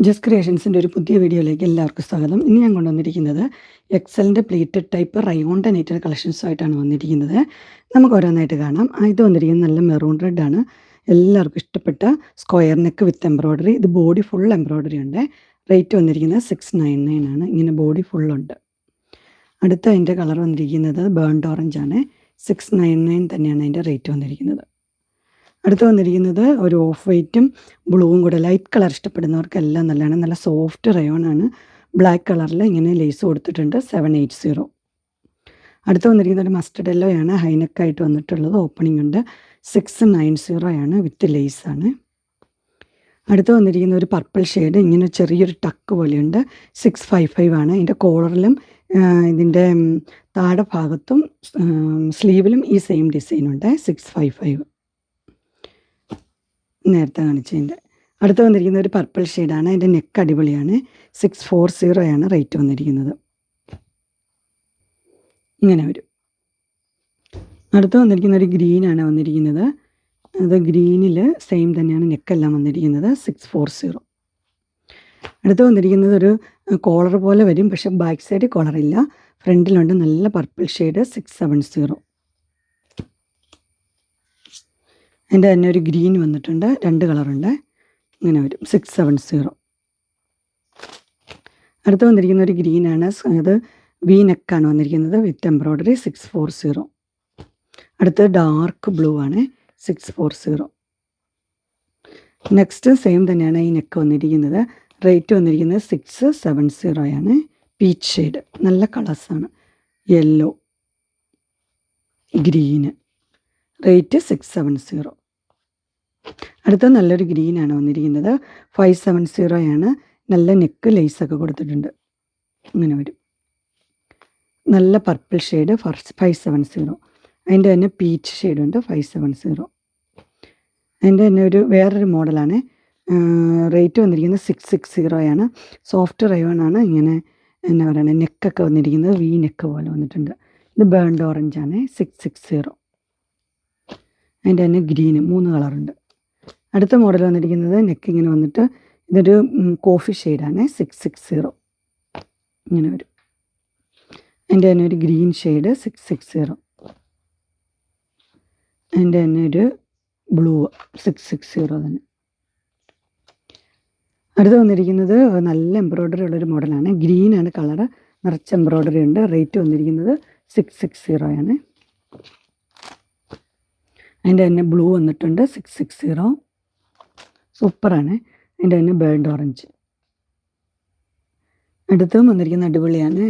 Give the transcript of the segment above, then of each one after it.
Just ക്രിയേഷൻസിൻ്റെ ഒരു പുതിയ വീഡിയോയിലേക്ക് എല്ലാവർക്കും സ്വാഗതം. ഇന്ന് ഞാൻ കൊണ്ടുവന്നിരിക്കുന്നത് എക്സലിൻ്റെ പ്ലീറ്റഡ് ടൈപ്പ് റയോണിൻ്റെ നീറ്റഡ് കളക്ഷൻസുമായിട്ടാണ് വന്നിരിക്കുന്നത്. നമുക്ക് ഓരോന്നായിട്ട് കാണാം. ഇത് വന്നിരിക്കുന്നത് നല്ല മെറൂൺ റെഡ് ആണ്. എല്ലാവർക്കും ഇഷ്ടപ്പെട്ട സ്ക്വയർ നെക്ക് വിത്ത് എംബ്രോയ്ഡറി. ഇത് ബോഡി ഫുൾ എംബ്രോയ്ഡറി ഉണ്ട്. റേറ്റ് വന്നിരിക്കുന്നത് 699 ആണ്. ഇങ്ങനെ ബോഡി ഫുള്ളുണ്ട്. അടുത്ത അതിൻ്റെ കളർ വന്നിരിക്കുന്നത് ബേൺഡ് ഓറഞ്ച് ആണ്. 699 തന്നെയാണ് അതിൻ്റെ റേറ്റ് വന്നിരിക്കുന്നത്. അടുത്ത് വന്നിരിക്കുന്നത് ഒരു ഓഫ് വൈറ്റും ബ്ലൂവും കൂടെ. ലൈറ്റ് കളർ ഇഷ്ടപ്പെടുന്നവർക്കെല്ലാം നല്ലതാണ്. നല്ല സോഫ്റ്റ് റയോണാണ്. ബ്ലാക്ക് കളറിൽ ഇങ്ങനെ ലേസ് കൊടുത്തിട്ടുണ്ട്. 780. അടുത്ത് വന്നിരിക്കുന്നത് ഒരു മസ്റ്റർഡ് യെല്ലോ ആണ്. ഹൈനെക്കായിട്ട് വന്നിട്ടുള്ളത്. ഓപ്പണിംഗ് ഉണ്ട്. 690 ആണ്. വിത്ത് ലേസാണ്. അടുത്ത് വന്നിരിക്കുന്ന ഒരു പർപ്പിൾ ഷെയ്ഡ്. ഇങ്ങനെ ചെറിയൊരു ടക്ക് പോലെയുണ്ട്. 655 ആണ്. ഇതിൻ്റെ കോളറിലും ഇതിൻ്റെ താഴെ ഭാഗത്തും സ്ലീവിലും ഈ സെയിം ഡിസൈനുണ്ട്. 655 നേരത്തെ കാണിച്ചതിൻ്റെ. അടുത്ത് വന്നിരിക്കുന്ന ഒരു പർപ്പിൾ ഷെയ്ഡാണ്. അതിൻ്റെ നെക്ക് അടിപൊളിയാണ്. 640 ആണ് റേറ്റ് വന്നിരിക്കുന്നത്. ഇങ്ങനെ വരും. അടുത്ത് വന്നിരിക്കുന്ന ഒരു ഗ്രീനാണ് വന്നിരിക്കുന്നത്. അത് ഗ്രീനിൽ സെയിം തന്നെയാണ് നെക്കെല്ലാം വന്നിരിക്കുന്നത്. 640. അടുത്ത് വന്നിരിക്കുന്നത് ഒരു കോളർ പോലെ വരും, പക്ഷെ ബാക്ക് സൈഡ് കോളറില്ല. ഫ്രണ്ടിലുണ്ട് നല്ല പർപ്പിൾ ഷെയ്ഡ്. 670. അതിൻ്റെ തന്നെ ഒരു ഗ്രീൻ വന്നിട്ടുണ്ട്. 2 കളറുണ്ട്. ഇങ്ങനെ വരും. 670. അടുത്ത് വന്നിരിക്കുന്ന ഒരു ഗ്രീനാണ്. അത് വി നെക്കാണ് വന്നിരിക്കുന്നത് വിത്ത് എംബ്രോയ്ഡറി. 640. അടുത്ത് ഡാർക്ക് ബ്ലൂ ആണ്. 640. നെക്സ്റ്റ് സെയിം തന്നെയാണ് ഈ നെക്ക് വന്നിരിക്കുന്നത്. റേറ്റ് വന്നിരിക്കുന്നത് 670 ആണ്. Peach shade. നല്ല കളേഴ്സാണ്. Yellow, green. റേറ്റ് 670. അടുത്ത നല്ലൊരു ഗ്രീനാണ് വന്നിരിക്കുന്നത്. 570 ആണ്. നല്ല നെക്ക് ലേസൊക്കെ കൊടുത്തിട്ടുണ്ട്. ഇങ്ങനെ വരും. നല്ല പർപ്പിൾ ഷെയ്ഡ്. 570. അതിൻ്റെ തന്നെ പീച്ച് ഷെയ്ഡുണ്ട്. 570. അതിൻ്റെ തന്നെ വേറൊരു മോഡലാണ്. റേറ്റ് വന്നിരിക്കുന്നത് 660 ആണ്. സോഫ്റ്റ് റയോൺ ആണ്. ഇങ്ങനെ എന്നാ പറയുക, നെക്കൊക്കെ വന്നിരിക്കുന്നത് വി നെക്ക് പോലെ വന്നിട്ടുണ്ട്. ഇത് ബേൺഡ് ഓറഞ്ച് ആണ്. 660. അതിൻ്റെ തന്നെ ഗ്രീന്. 3 കളറുണ്ട്. അടുത്ത മോഡൽ വന്നിരിക്കുന്നത് നെക്ക് ഇങ്ങനെ വന്നിട്ട് ഇതൊരു കോഫി ഷെയ്ഡാണ്. 660. ഇങ്ങനെ വരും. അതിൻ്റെ തന്നെ ഒരു ഗ്രീൻ ഷെയ്ഡ്. 660. അതിൻ്റെ തന്നെ ഒരു ബ്ലൂ. 660 തന്നെ. അടുത്ത് വന്നിരിക്കുന്നത് നല്ല എംബ്രോയ്ഡറി ഉള്ളൊരു മോഡലാണ്. ഗ്രീനാണ് കളറ്. നിറച്ച് എംബ്രോയ്ഡറി ഉണ്ട്. റേറ്റ് വന്നിരിക്കുന്നത് 660 ആണ്. അതിൻ്റെ തന്നെ ബ്ലൂ വന്നിട്ടുണ്ട്. 660. സൂപ്പറാണ്. അതിൻ്റെ തന്നെ ബേൺഡ് ഓറഞ്ച്. അടുത്തും വന്നിരിക്കുന്ന അടിപൊളിയാണ്.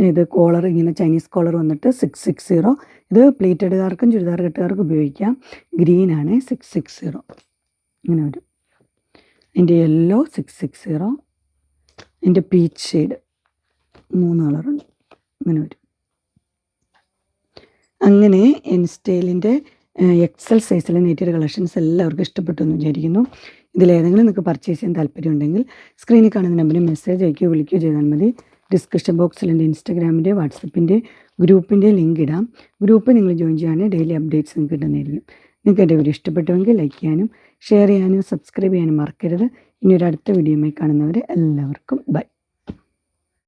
ഇത് കോളർ ഇങ്ങനെ ചൈനീസ് കോളർ വന്നിട്ട് 660. ഇത് പ്ലീറ്റഡുകാർക്കും ചുരിദാർ കെട്ടുകാർക്കും ഉപയോഗിക്കാം. ഗ്രീനാണ്. 660. ഇങ്ങനെ വരും. അതിൻ്റെ യെല്ലോ 660. അതിൻ്റെ പീച്ച് ഷെയ്ഡ്. 3 കളറുണ്ട്. ഇങ്ങനെ വരും. അങ്ങനെ ഇൻസ്റ്റൈലിൻ്റെ എക്സൽ സൈസിലെ നെറ്റീരിയൽ കളക്ഷൻസ് എല്ലാവർക്കും ഇഷ്ടപ്പെട്ടു എന്ന് വിചാരിക്കുന്നു. ഇതിലേതെങ്കിലും നിങ്ങൾക്ക് പർച്ചേസ് ചെയ്യാൻ താല്പര്യമുണ്ടെങ്കിൽ സ്ക്രീനിൽ കാണുന്ന നമ്പറിൽ മെസ്സേജ് അയക്കുകയോ വിളിക്കുകയോ ചെയ്താൽ മതി. ഡിസ്ക്രിപ്ഷൻ ബോക്സിൽ എൻ്റെ ഇൻസ്റ്റാഗ്രാമിൻ്റെ വാട്സപ്പിൻ്റെ ഗ്രൂപ്പിൻ്റെ ലിങ്ക് ഇടാം. ഗ്രൂപ്പ് നിങ്ങൾ ജോയിൻ ചെയ്യുകയാണെങ്കിൽ ഡെയിലി അപ്ഡേറ്റ്സ് നിങ്ങൾക്ക് കിട്ടുന്നതായിരിക്കും. നിങ്ങൾക്ക് എൻ്റെ വീഡിയോ ഇഷ്ടപ്പെട്ടുവെങ്കിൽ ലൈക്ക് ചെയ്യാനും ഷെയർ ചെയ്യാനും സബ്സ്ക്രൈബ് ചെയ്യാനും മറക്കരുത്. ഇനി ഒരു അടുത്ത വീഡിയോയുമായി കാണുന്നവരെ എല്ലാവർക്കും ബൈ.